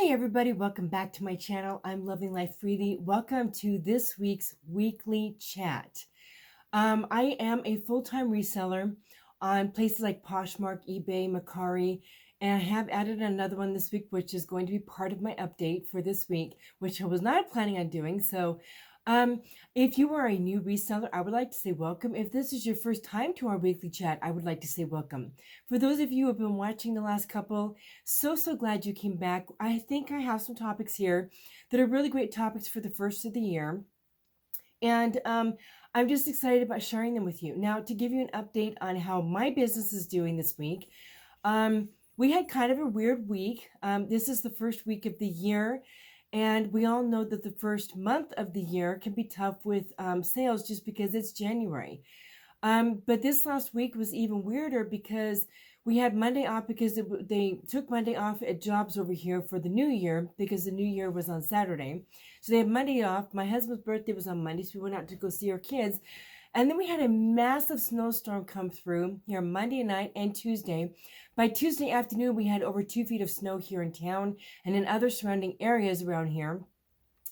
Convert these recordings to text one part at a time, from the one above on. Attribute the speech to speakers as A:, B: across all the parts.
A: Hi everybody, welcome back to my channel. I'm Loving Life Freely. Welcome to this week's weekly chat. I am a full-time reseller on places like Poshmark, eBay, Mercari, and I have added another one this week, which is going to be part of my update for this week, which I was not planning on doing. So if you are a new reseller, I would like to say welcome. If this is your first time to our weekly chat, I would like to say welcome. For those of you who have been watching the last couple, so glad you came back. I think I have some topics here that are really great topics for the first of the year. And I'm just excited about sharing them with you. Now, to give you an update on how my business is doing this week, we had kind of a weird week. This is the first week of the year, and we all know that the first month of the year can be tough with sales just because it's January. But this last week was even weirder because we had Monday off because they took Monday off at jobs over here for the new year because the new year was on Saturday. So they had Monday off. My husband's birthday was on Monday, so we went out to go see our kids. And then we had a massive snowstorm come through here Monday night and Tuesday. By Tuesday afternoon, we had over 2 feet of snow here in town and in other surrounding areas around here.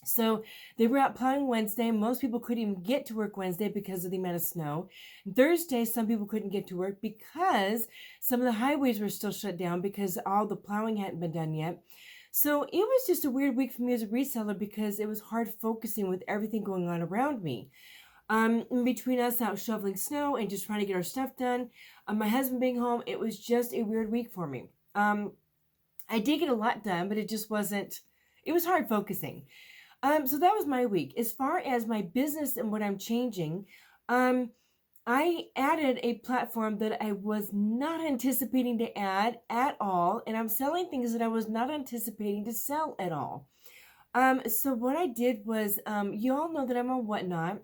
A: So they were out plowing Wednesday. Most people couldn't even get to work Wednesday because of the amount of snow. Thursday, some people couldn't get to work because some of the highways were still shut down because all the plowing hadn't been done yet. So it was just a weird week for me as a reseller because it was hard focusing with everything going on around me. In between us out shoveling snow and just trying to get our stuff done, my husband being home, it was just a weird week for me. I did get a lot done, but it just wasn't, it was hard focusing. So that was my week. As far as my business and what I'm changing, I added a platform that I was not anticipating to add at all, and I'm selling things that I was not anticipating to sell at all. So what I did was, you all know that I'm on Whatnot,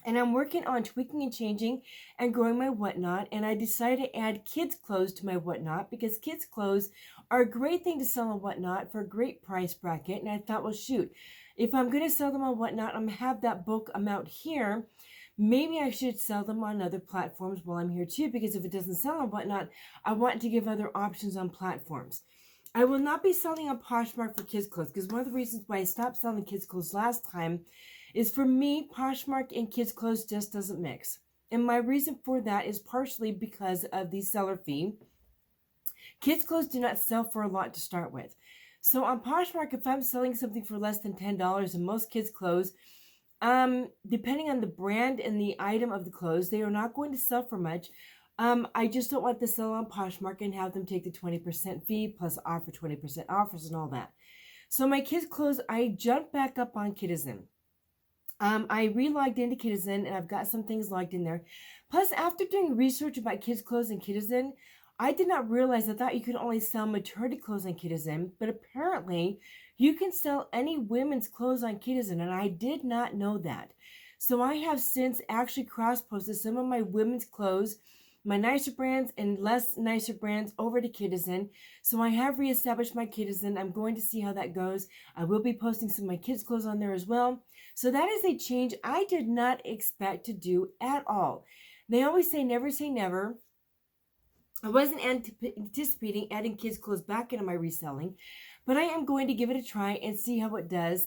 A: and I'm working on tweaking and changing and growing my Whatnot, and I decided to add kids' clothes to my Whatnot because kids' clothes are a great thing to sell on Whatnot for a great price bracket, and I thought, well, shoot, if I'm going to sell them on Whatnot, I'm going to have that bulk amount here. Maybe I should sell them on other platforms while I'm here too, because if it doesn't sell on Whatnot, I want to give other options on platforms. I will not be selling on Poshmark for kids' clothes because one of the reasons why I stopped selling kids' clothes last time is for me, Poshmark and kids' clothes just doesn't mix. And my reason for that is partially because of the seller fee. Kids' clothes do not sell for a lot to start with. So on Poshmark, if I'm selling something for less than $10 in most kids' clothes, depending on the brand and the item of the clothes, they are not going to sell for much. I just don't want to sell on Poshmark and have them take the 20% fee plus offer 20% offers and all that. So my kids' clothes, I jumped back up on Kidizen. I re-logged into Kidizen and I've got some things logged in there. Plus, after doing research about kids' clothes in Kidizen, I did not realize, I thought you could only sell maternity clothes on Kidizen, but apparently you can sell any women's clothes on Kidizen, and I did not know that. So I have since actually cross-posted some of my women's clothes, my nicer brands and less nicer brands, over to Kidizen. So I have reestablished my Kidizen. I'm going to see how that goes. I will be posting some of my kids' clothes on there as well. So that is a change I did not expect to do at all. They always say never. I wasn't anticipating adding kids' clothes back into my reselling, but I am going to give it a try and see how it does,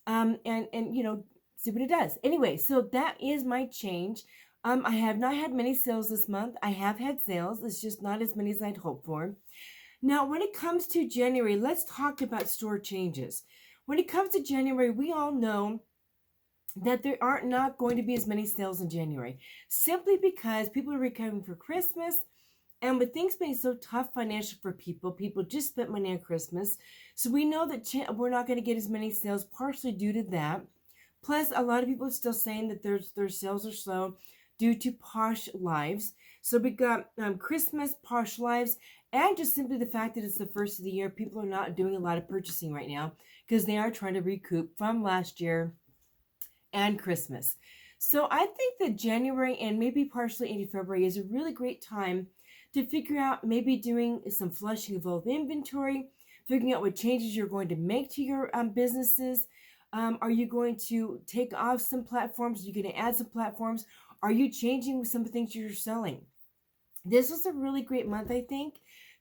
A: and you know, see what it does. Anyway, so that is my change. I have not had many sales this month. I have had sales. It's just not as many as I'd hoped for. Now, when it comes to January, let's talk about store changes. When it comes to January, we all know that there are not going to be as many sales in January, simply because people are recovering for Christmas. And with things being so tough financially for people, people just spent money on Christmas. So we know that we're not going to get as many sales, partially due to that. Plus, a lot of people are still saying that their sales are slow due to Posh Lives. So we got Christmas, Posh Lives, and just simply the fact that it's the first of the year. People are not doing a lot of purchasing right now because they are trying to recoup from last year and Christmas. So I think that January and maybe partially into February is a really great time to figure out, maybe doing some flushing of old inventory, figuring out what changes you're going to make to your businesses. Are you going to take off some platforms? Are you going to add some platforms? Are you changing some of the things you're selling? This is a really great month, I think,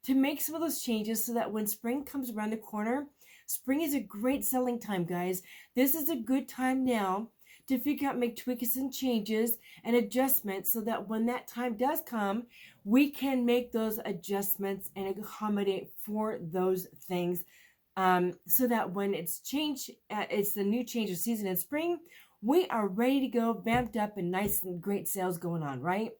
A: to make some of those changes so that when spring comes around the corner, Spring is a great selling time, guys. This is a good time now to figure out, make tweaks and changes and adjustments so that when that time does come, we can make those adjustments and accommodate for those things, so that when it's the new change of season in spring, we are ready to go, vamped up, and nice and great sales going on, right?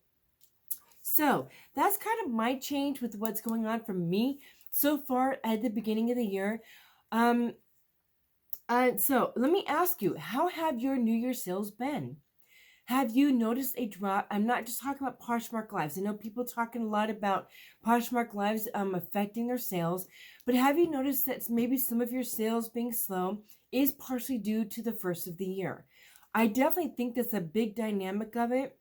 A: So that's kind of my change with what's going on for me so far at the beginning of the year. So let me ask you, how have your New Year sales been? Have you noticed a drop? I'm not just talking about Poshmark Lives. I know people talking a lot about Poshmark Lives affecting their sales, but have you noticed that maybe some of your sales being slow is partially due to the first of the year? I definitely think that's a big dynamic of it.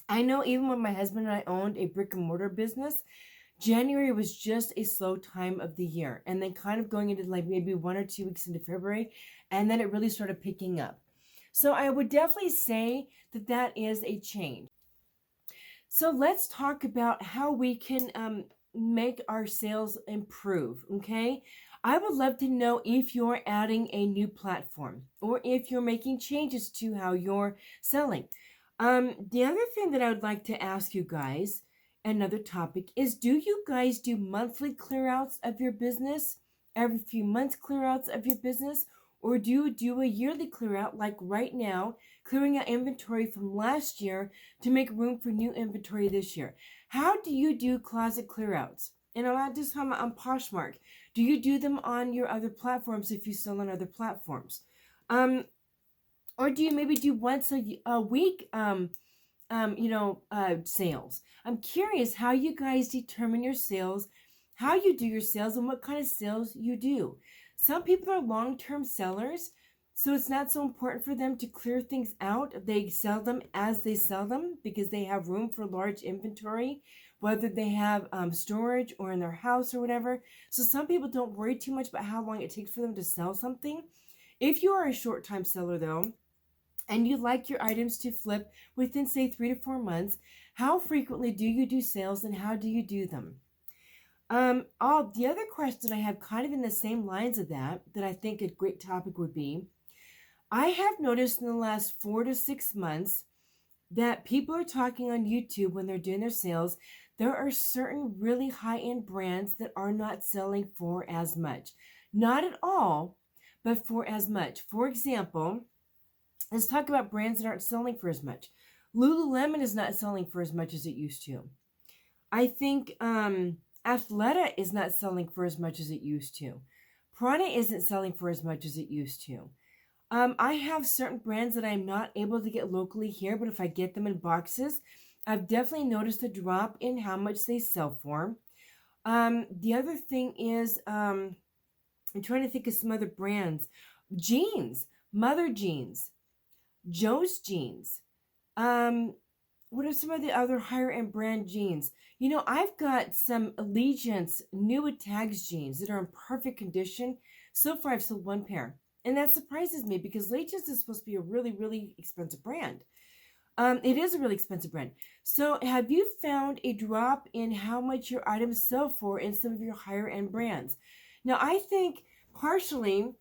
A: I know even when my husband and I owned a brick and mortar business, January was just a slow time of the year. And then kind of going into like maybe 1 or 2 weeks into February, and then it really started picking up. So I would definitely say that that is a change. So let's talk about how we can make our sales improve, okay? I would love to know if you're adding a new platform or if you're making changes to how you're selling. The other thing that I would like to ask you guys, another topic, is do you guys do monthly clearouts of your business? Every few months clearouts of your business? Or do you do a yearly clear out like right now, clearing out inventory from last year to make room for new inventory this year? How do you do closet clear outs? And I'm not just talking about on Poshmark. Do you do them on your other platforms if you sell on other platforms? Or do you maybe do once a week sales? I'm curious how you guys determine your sales, how you do your sales, and what kind of sales you do. Some people are long-term sellers, so it's not so important for them to clear things out. They sell them as they sell them because they have room for large inventory, whether they have storage or in their house or whatever. So some people don't worry too much about how long it takes for them to sell something. If you are a short-time seller, though, and you like your items to flip within, say, 3 to 4 months, how frequently do you do sales and how do you do them? The other question I have kind of in the same lines of that I think a great topic would be, I have noticed in the last 4 to 6 months that people are talking on YouTube when they're doing their sales. There are certain really high-end brands that are not selling for as much. Not at all, but for as much. For example, let's talk about brands that aren't selling for as much. Lululemon is not selling for as much as it used to. I think Athleta is not selling for as much as it used to. Prana isn't selling for as much as it used to. I have certain brands that I'm not able to get locally here, but if I get them in boxes, I've definitely noticed a drop in how much they sell for. The other thing is, I'm trying to think of some other brands. Jeans, Mother Jeans, Joe's Jeans. What are some of the other higher end brand jeans? You know, I've got some Allegiance new tags jeans that are in perfect condition. So far, I've sold 1 pair. And that surprises me because Allegiance is supposed to be a really, really expensive brand. It is a really expensive brand. So have you found a drop in how much your items sell for in some of your higher end brands? Now, I think partially,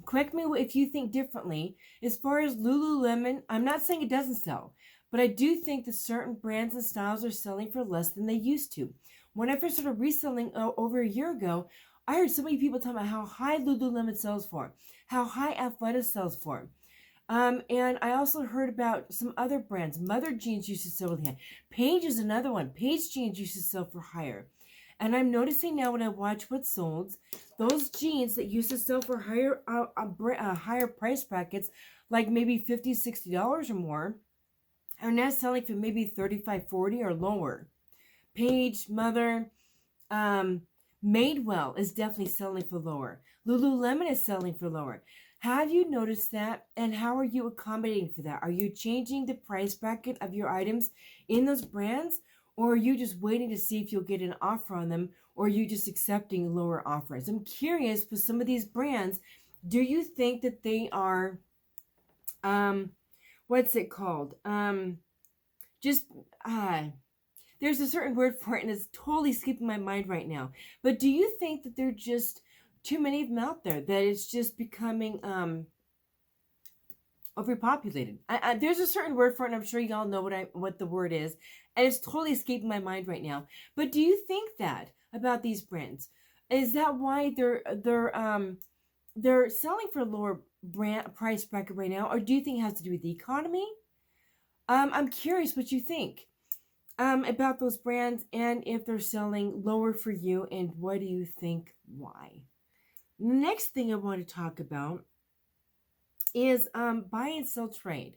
A: correct me if you think differently, as far as Lululemon, I'm not saying it doesn't sell, but I do think that certain brands and styles are selling for less than they used to. When I first started reselling over a year ago, I heard so many people talking about how high Lululemon sells for, how high Athleta sells for. And I also heard about some other brands. Mother Jeans used to sell really high. Paige is another one. Paige Jeans used to sell for higher. And I'm noticing now when I watch what's sold, those jeans that used to sell for higher price brackets, like maybe $50, $60 or more, are now selling for maybe $35, $40 or lower. Paige, Mother, Madewell is definitely selling for lower. Lululemon is selling for lower. Have you noticed that? And how are you accommodating for that? Are you changing the price bracket of your items in those brands? Or are you just waiting to see if you'll get an offer on them? Or are you just accepting lower offers? I'm curious with some of these brands, do you think that they are, what's it called? There's a certain word for it and it's totally skipping my mind right now. But do you think that they're just too many of them out there, that it's just becoming overpopulated. There's a certain word for it, and I'm sure y'all know what the word is, and it's totally escaping my mind right now. But do you think that about these brands? Is that why they're selling for a lower brand price bracket right now, or do you think it has to do with the economy? I'm curious what you think about those brands, and if they're selling lower for you, and what do you think why? Next thing I want to talk about is buy and sell trade.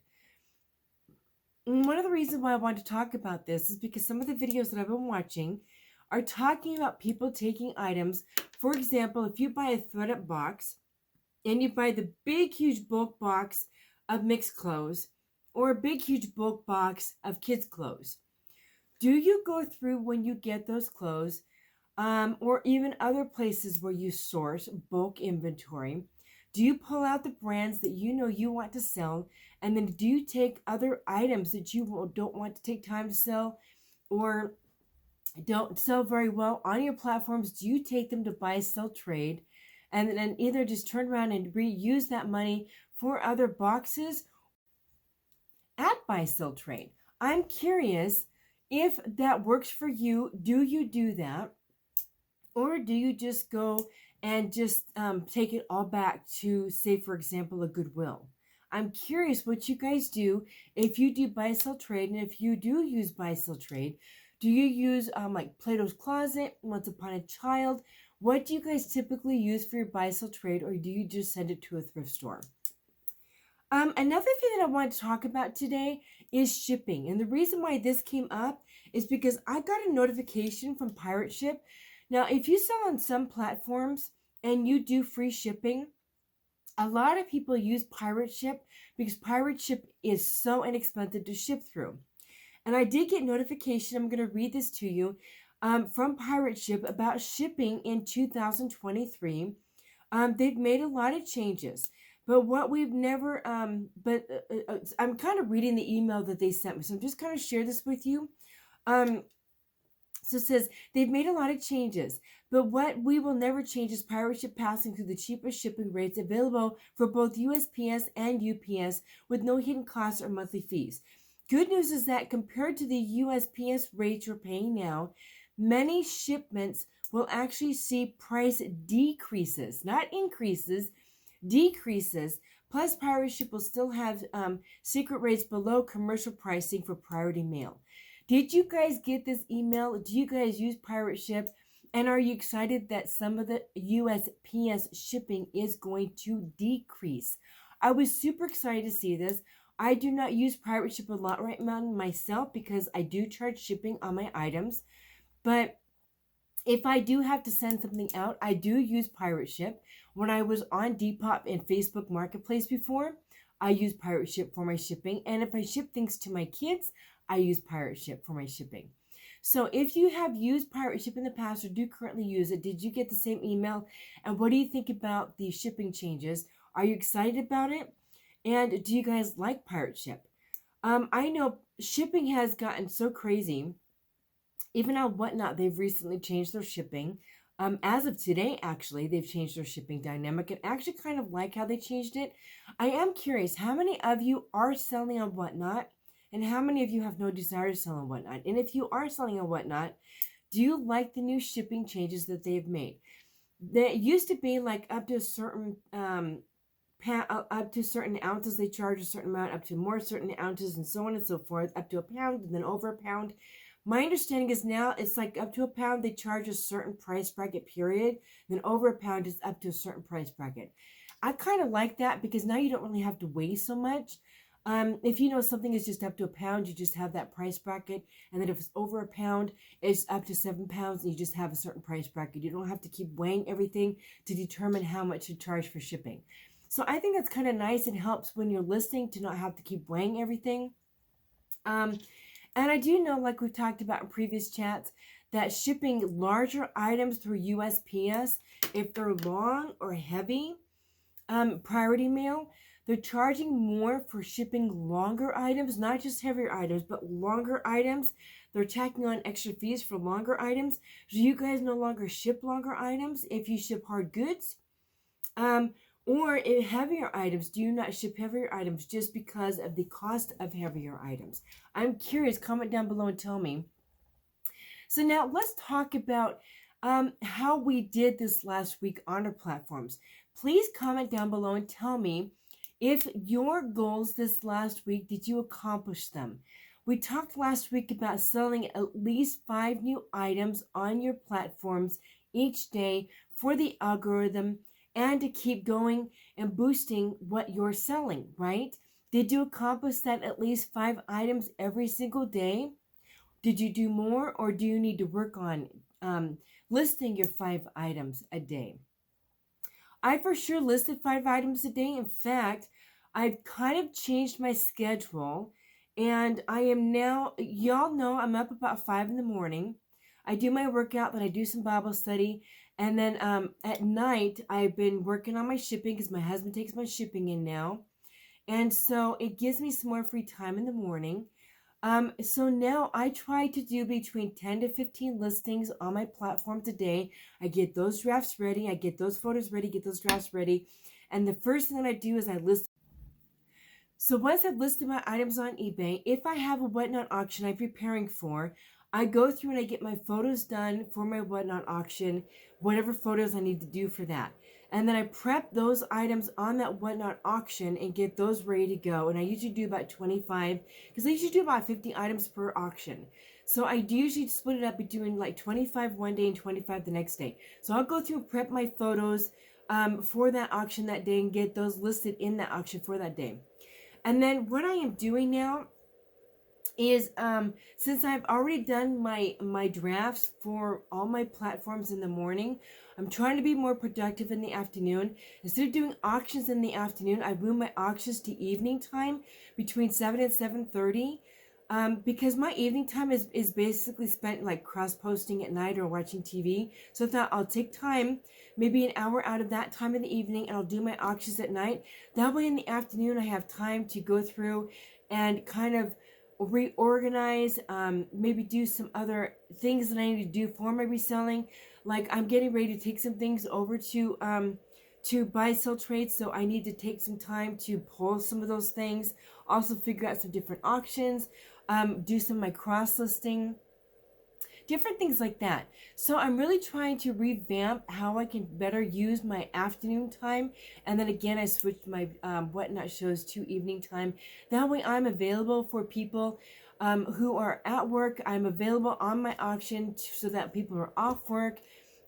A: And one of the reasons why I want to talk about this is because some of the videos that I've been watching are talking about people taking items. For example, if you buy a thread-up box and you buy the big, huge bulk box of mixed clothes or a big, huge bulk box of kids' clothes, do you go through when you get those clothes or even other places where you source bulk inventory? Do you pull out the brands that you know you want to sell, and then do you take other items that you don't want to take time to sell or don't sell very well on your platforms? Do you take them to buy, sell, trade, and then either just turn around and reuse that money for other boxes at buy, sell, trade? I'm curious if that works for you. Do you do that? Or do you just go and just take it all back to, say, for example, a Goodwill? I'm curious what you guys do if you do buy, sell, trade, and if you do use buy, sell, trade. Do you use like Plato's Closet, Once Upon a Child? What do you guys typically use for your buy, sell, trade, or do you just send it to a thrift store? Another thing that I want to talk about today is shipping. And the reason why this came up is because I got a notification from Pirate Ship. Now, if you sell on some platforms and you do free shipping, a lot of people use Pirate Ship because Pirate Ship is so inexpensive to ship through. And I did get notification, I'm going to read this to you, from Pirate Ship about shipping in 2023. They've made a lot of changes. But what we've never, I'm kind of reading the email that they sent me. So I'm just going to share this with you. So it says, they've made a lot of changes, but what we will never change is Pirate Ship passing through the cheapest shipping rates available for both USPS and UPS with no hidden costs or monthly fees. Good news is that compared to the USPS rates you're paying now, many shipments will actually see price decreases, not increases, decreases. Plus, Pirate Ship will still have secret rates below commercial pricing for priority mail. Did you guys get this email? Do you guys use Pirate Ship? And are you excited that some of the USPS shipping is going to decrease? I was super excited to see this. I do not use Pirate Ship a lot right now myself because I do charge shipping on my items. But if I do have to send something out, I do use Pirate Ship. When I was on Depop and Facebook Marketplace before, I use Pirate Ship for my shipping. And if I ship things to my kids, I use Pirate Ship for my shipping. So if you have used Pirate Ship in the past or do currently use it, did you get the same email? And what do you think about the shipping changes? Are you excited about it? And do you guys like Pirate Ship? I know shipping has gotten so crazy. Even on Whatnot, they've recently changed their shipping. As of today, actually, they've changed their shipping dynamic, and actually kind of like how they changed it. I am curious, how many of you are selling on Whatnot? And how many of you have no desire to sell on Whatnot? And if you are selling on Whatnot, do you like the new shipping changes that they've made? There used to be like up to a certain up to certain ounces they charge a certain amount, up to more certain ounces, and so on and so forth, up to a pound and then over a pound. My understanding is now it's like up to a pound they charge a certain price bracket, period. Then over a pound is up to a certain price bracket. I kind of like that because now you don't really have to weigh so much. If you know something is just up to a pound, you just have that price bracket. And then if it's over a pound, it's up to 7 pounds and you just have a certain price bracket. You don't have to keep weighing everything to determine how much to charge for shipping. So I think that's kind of nice. It helps when you're listing to not have to keep weighing everything. And I do know, like we've talked about in previous chats, that shipping larger items through USPS, if they're long or heavy, priority mail, they're charging more for shipping longer items, not just heavier items, but longer items they're tacking on extra fees for longer items. Do you guys no longer ship longer items if you ship hard goods? Or heavier items, do you not ship heavier items just because of the cost of heavier items? I'm curious. Comment down below and tell me. So now let's talk about how we did this last week on our platforms. Please comment down below and tell me if your goals this last week, did you accomplish them? We talked last week about selling at least 5 new items on your platforms each day for the algorithm and to keep going and boosting what you're selling, right? Did you accomplish that at least 5 items every single day? Did you do more, or do you need to work on listing your 5 items a day? I for sure listed 5 items a day. In fact, I've kind of changed my schedule, and I am now, y'all know I'm up about 5 in the morning. I do my workout, then I do some Bible study, and then at night I've been working on my shipping because my husband takes my shipping in now, and so it gives me some more free time in the morning. So now I try to do between 10 to 15 listings on my platform today. I get those drafts ready. I get those photos ready, get those drafts ready. And the first thing that I do is I list. So once I've listed my items on eBay, if I have a whatnot auction I'm preparing for, I go through and I get my photos done for my whatnot auction, whatever photos I need to do for that. And then I prep those items on that whatnot auction and get those ready to go. And I usually do about 25, because I usually do about 50 items per auction. So I do usually split it up between like 25 one day and 25 the next day. So I'll go through and prep my photos for that auction that day and get those listed in that auction for that day. And then what I am doing now is since I've already done my drafts for all my platforms in the morning, I'm trying to be more productive in the afternoon. Instead of doing auctions in the afternoon, I move my auctions to evening time between 7 and 7:30, because my evening time is basically spent like cross-posting at night or watching TV. So if I'll take time, maybe an hour out of that time in the evening, and I'll do my auctions at night. That way in the afternoon I have time to go through and kind of reorganize, maybe do some other things that I need to do for my reselling. Like I'm getting ready to take some things over to buy sell trades, so I need to take some time to pull some of those things, also figure out some different auctions, do some of my cross listing, different things like that. So I'm really trying to revamp how I can better use my afternoon time. And then again, I switched my whatnot shows to evening time. That way I'm available for people who are at work. I'm available on my auction so that people are off work.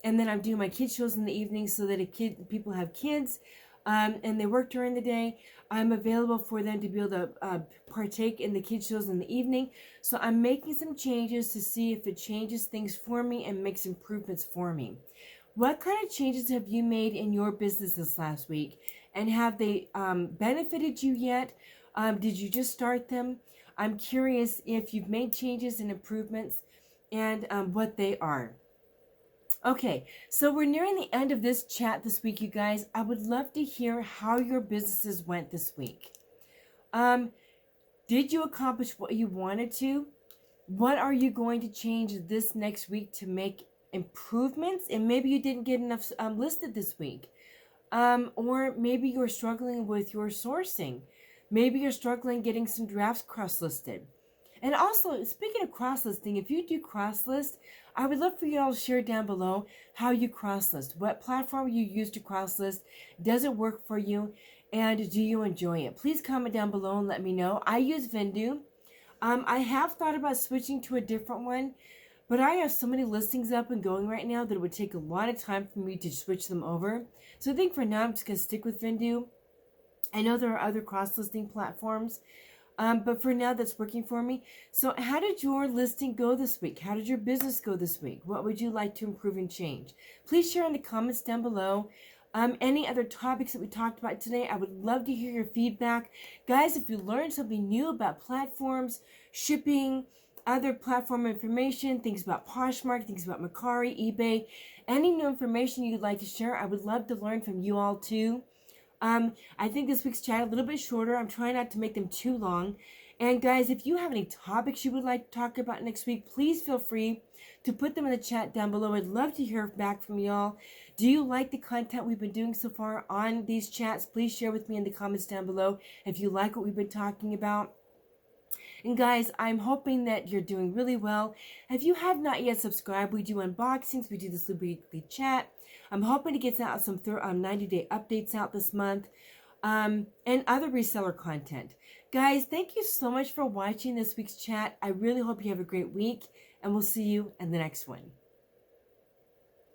A: And then I'm doing my kids shows in the evening so that people have kids and they work during the day. I'm available for them to be able to partake in the kids shows in the evening. So I'm making some changes to see if it changes things for me and makes improvements for me. What kind of changes have you made in your business this last week? And have they benefited you yet? Did you just start them? I'm curious if you've made changes and improvements and what they are. Okay, so we're nearing the end of this chat this week, you guys. I would love to hear how your businesses went this week. Did you accomplish what you wanted to? What are you going to change this next week to make improvements? And maybe you didn't get enough listed this week. Or maybe you're struggling with your sourcing. Maybe you're struggling getting some drafts cross-listed. And also, speaking of cross-listing, if you do cross-list, I would love for you all to share down below how you cross-list. What platform you use to cross-list. Does it work for you? And do you enjoy it? Please comment down below and let me know. I use Vendoo. I have thought about switching to a different one, but I have so many listings up and going right now that it would take a lot of time for me to switch them over. So I think for now I'm just going to stick with Vendoo. I know there are other cross-listing platforms, but for now that's working for me. So how did your listing go this week? How did your business go this week? What would you like to improve and change? Please share in the comments down below. Any other topics that we talked about today, I would love to hear your feedback. Guys, if you learned something new about platforms, shipping, other platform information, things about Poshmark, things about Mercari, eBay, any new information you'd like to share, I would love to learn from you all too. I think this week's chat a little bit shorter. I'm trying not to make them too long. And guys, if you have any topics you would like to talk about next week, please feel free to put them in the chat down below. I'd love to hear back from y'all. Do you like the content we've been doing so far on these chats? Please share with me in the comments down below if you like what we've been talking about. And guys, I'm hoping that you're doing really well. If you have not yet subscribed, we do unboxings, we do this weekly chat. I'm hoping to get out some 90-day updates out this month, and other reseller content. Guys, thank you so much for watching this week's chat. I really hope you have a great week, and we'll see you in the next one.